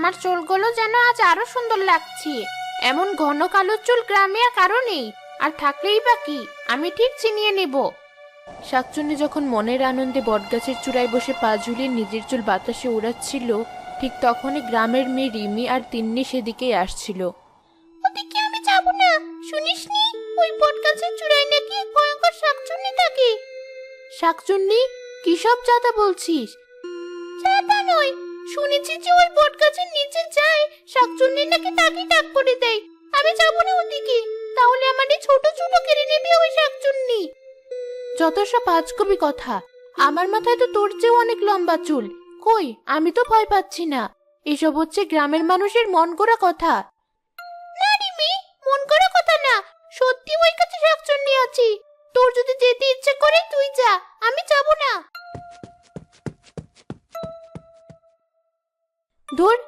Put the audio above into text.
আমার চুলগুলো যেন আজ আরো সুন্দর লাগছে। এমন ঘন কালো চুল গ্রামে আর কারো নেই, আর থাকলেই বা কি, আমি ঠিক চিনিয়ে নেব। শাকচুন্নি যখন মনের আনন্দে বটগাছের চূড়ায় বসে পা ঝুলিয়ে নিজের চুল বাতাসে উড়াচ্ছিল, ঠিক তখনই গ্রামের মেয়ে রিমি আর তিন্নি সেদিকেই আসছিল। ওদিকে আমি যাব না, শুনিসনি? ওই বটগাছের চূড়ায় নাকি এক ভয়ঙ্কর শাকচুন্নি থাকে। শাকচুন্নি? কি সব যাতা বলছিস? যাতা নয়, শুনেছি যে ওই বটগাছের নিচে যায় শাকচুন্নি নাকি তাকে ডাক করে দেয়। আমি যাব না ওদিকে, তাহলে আমার এই ছোট চুলও কেড়ে নেবে ওই শাকচুন্নি। যত সব আজগুবি কথা, আমার মাথায় তো তোর চেয়েও অনেক লম্বা চুল। কই, আমি তো ভয় পাচ্ছি না। এসব হচ্ছে গ্রামের মানুষের মন গড়া কথা। না রিমি, মন গড়া কথা না, সত্যি ওই কাছে শাকচুন্নি আছে। তোর যদি যেতে ইচ্ছে করে তুই যা, আমি যাব না। ধুর,